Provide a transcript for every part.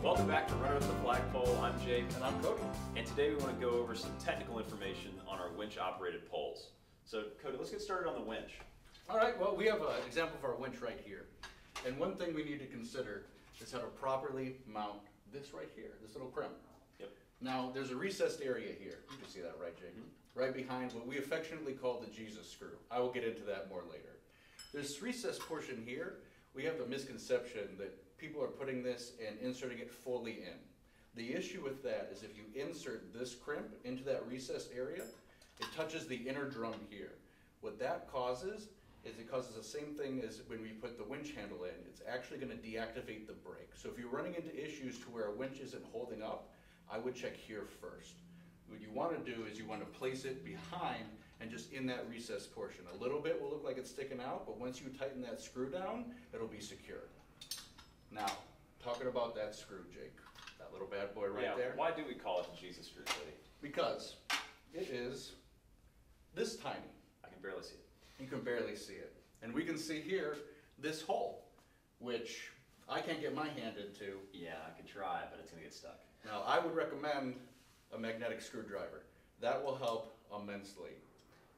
Welcome back to Runner with the Flagpole. I'm Jake. And I'm Cody. And today we want to go over some technical information on our winch operated poles. So Cody, let's get started on the winch. All right, well, we have an example of our winch right here. And one thing we need to consider is how to properly mount this right here, this little crimp. Yep. Now, there's a recessed area here. You can see that, right, Jake? Mm-hmm. Right behind what we affectionately call the Jesus screw. I will get into that more later. This recessed portion here, we have a misconception that people are putting this and inserting it fully in. The issue with that is if you insert this crimp into that recessed area, it touches the inner drum here. What that causes is it causes the same thing as when we put the winch handle in. It's actually going to deactivate the brake. So if you're running into issues to where a winch isn't holding up, I would check here first. What you want to do is you want to place it behind and just in that recessed portion. A little bit will look like it's sticking out, but once you tighten that screw down, it'll be secure. Now, talking about that screw, Jake, that little bad boy right there. Why do we call it the Jesus screw, Cody? Because it is this tiny. I can barely see it. You can barely see it. And we can see here this hole, which I can't get my hand into. Yeah, I can try, but it's going to get stuck. Now, I would recommend a magnetic screwdriver. That will help immensely.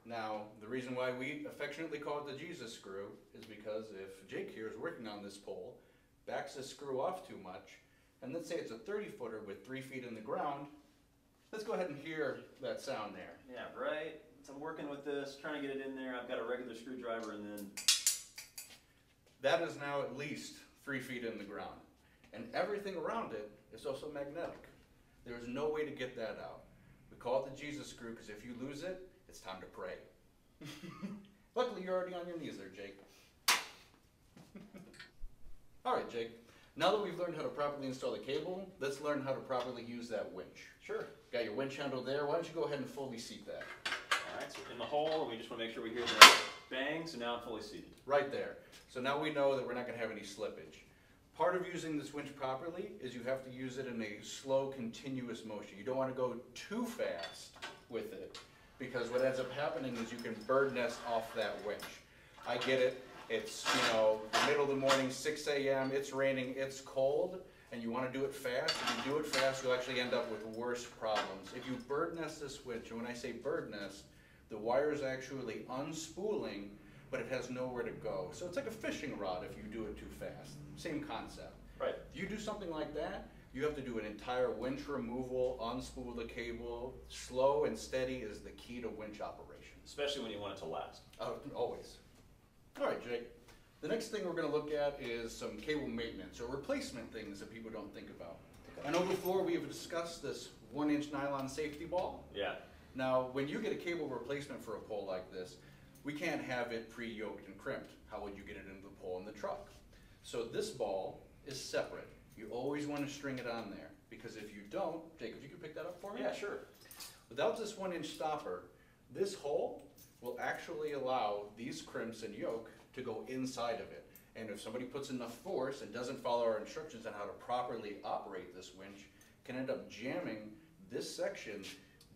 Now, the reason why we affectionately call it the Jesus screw is because if Jake here is working on this pole, backs this screw off too much, and let's say it's a 30-footer with 3 feet in the ground, let's go ahead and hear that sound there. Yeah, right. So I'm working with this, trying to get it in there. I've got a regular screwdriver and then... That is now at least 3 feet in the ground. And everything around it is also magnetic. There is no way to get that out. We call it the Jesus screw because if you lose it, it's time to pray. Luckily, you're already on your knees there, Jake. All right, Jake. Now that we've learned how to properly install the cable, let's learn how to properly use that winch. Sure. Got your winch handle there. Why don't you go ahead and fully seat that? All right, so in the hole, we just want to make sure we hear the bang, so now I'm fully seated. Right there. So now we know that we're not going to have any slippage. Part of using this winch properly is you have to use it in a slow, continuous motion. You don't want to go too fast with it because what ends up happening is you can bird nest off that winch. I get it. It's, the middle of the morning, 6 a.m., it's raining, it's cold, and you want to do it fast. If you do it fast, you'll actually end up with worse problems. If you bird nest this winch, and when I say bird nest, the wire is actually unspooling, but it has nowhere to go. So it's like a fishing rod if you do it too fast. Same concept. Right. If you do something like that, you have to do an entire winch removal, unspool the cable. Slow and steady is the key to winch operation. Especially when you want it to last. Always. All right, Jake. The next thing we're going to look at is some cable maintenance or replacement things that people don't think about. Okay. I know before we have discussed this 1-inch nylon safety ball. Yeah. Now, when you get a cable replacement for a pole like this, we can't have it pre-yoked and crimped. How would you get it into the pole in the truck? So this ball is separate. You always want to string it on there because if you don't, Jake, if you could pick that up for me? Yeah, sure. Without this 1-inch stopper, this hole will actually allow these crimps and yoke to go inside of it. And if somebody puts enough force and doesn't follow our instructions on how to properly operate this winch, can end up jamming this section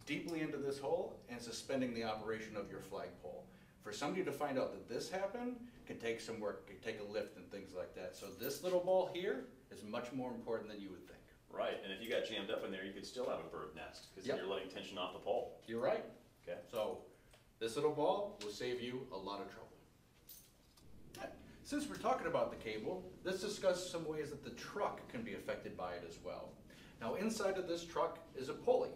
deeply into this hole and suspending the operation of your flagpole. For somebody to find out that this happened can take some work, can take a lift and things like that. So this little ball here is much more important than you would think. Right, and if you got jammed up in there, you could still have a bird nest because you're letting tension off the pole. You're right. Okay. So this little ball will save you a lot of trouble. Right. Since we're talking about the cable, let's discuss some ways that the truck can be affected by it as well. Now inside of this truck is a pulley.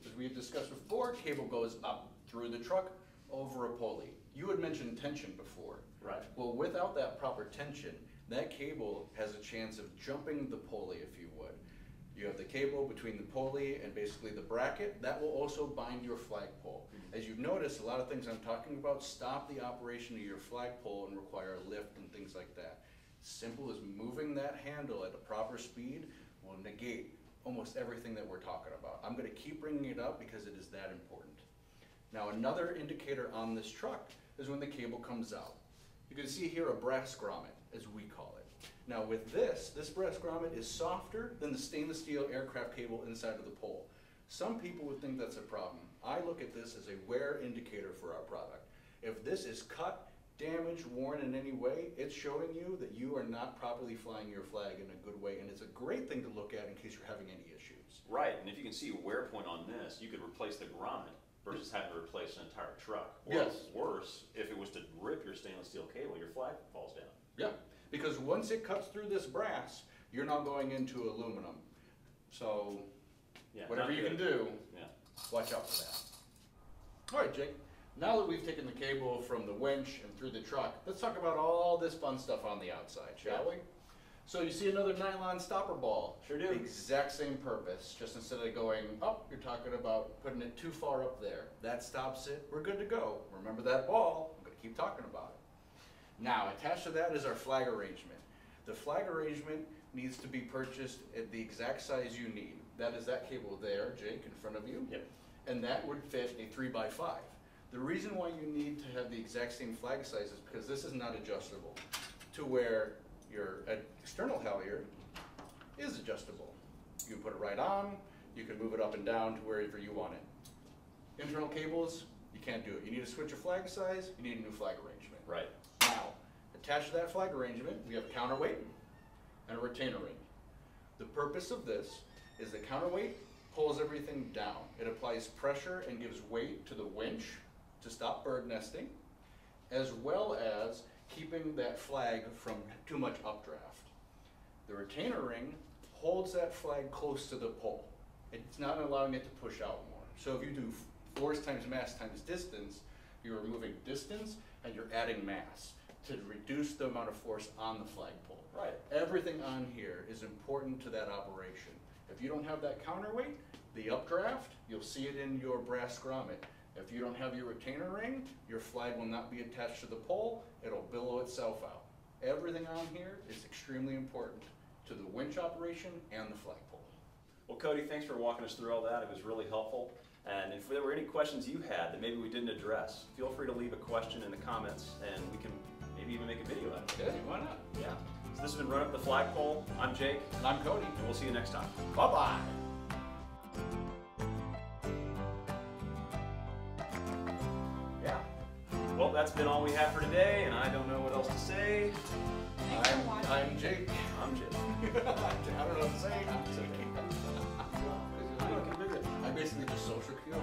As we've discussed before, cable goes up through the truck over a pulley. You had mentioned tension before. Right. Well, without that proper tension, that cable has a chance of jumping the pulley, if you would. You have the cable between the pulley and basically the bracket. That will also bind your flagpole. As you've noticed, a lot of things I'm talking about stop the operation of your flagpole and require a lift and things like that. Simple as moving that handle at a proper speed will negate almost everything that we're talking about. I'm going to keep bringing it up because it is that important. Now, another indicator on this truck is when the cable comes out. You can see here a brass grommet, as we call it. Now with this brass grommet is softer than the stainless steel aircraft cable inside of the pole. Some people would think that's a problem. I look at this as a wear indicator for our product. If this is cut, damaged, worn in any way, it's showing you that you are not properly flying your flag in a good way, and it's a great thing to look at in case you're having any issues. Right, and if you can see a wear point on this, you could replace the grommet versus having to replace an entire truck. Or Yes. worse, if it was to rip your stainless steel cable, your flag falls down. Yeah, because once it cuts through this brass, you're now going into aluminum. So Yeah, whatever not you can good. do, Yeah. watch out for that. All right, Jake. Now that we've taken the cable from the winch and through the truck, let's talk about all this fun stuff on the outside, shall we? So you see another nylon stopper ball. Sure do. The exact same purpose, just instead of going up, you're talking about putting it too far up there. That stops it, we're good to go. Remember that ball, I'm gonna keep talking about it. Now, attached to that is our flag arrangement. The flag arrangement needs to be purchased at the exact size you need. That is that cable there, Jake, in front of you. Yep. And that would fit a 3x5. The reason why you need to have the exact same flag size is because this is not adjustable to where your external halyard is adjustable. You can put it right on, you can move it up and down to wherever you want it. Internal cables, you can't do it. You need to switch a flag size, you need a new flag arrangement. Right. Now, attached to that flag arrangement, we have a counterweight and a retainer ring. The purpose of this is the counterweight pulls everything down. It applies pressure and gives weight to the winch to stop bird nesting, as well as keeping that flag from too much updraft. The retainer ring holds that flag close to the pole. It's not allowing it to push out more. So if you do force times mass times distance, you're removing distance and you're adding mass to reduce the amount of force on the flagpole. Right. Everything on here is important to that operation. If you don't have that counterweight, the updraft, you'll see it in your brass grommet. If you don't have your retainer ring, your flag will not be attached to the pole, it'll billow itself out. Everything on here is extremely important to the winch operation and the flagpole. Well, Cody, thanks for walking us through all that. It was really helpful. And if there were any questions you had that maybe we didn't address, feel free to leave a question in the comments and we can maybe even make a video out of it. Okay, why not? Yeah. So this has been Run Up the Flagpole. I'm Jake, And I'm Cody. and we'll see you next time. Bye-bye. Yeah. Well, that's been all we have for today, and I don't know what else to say. I'm Jake. I'm Jake. I don't know what to say. I'm Jake. Look, look at it. I basically just social cue.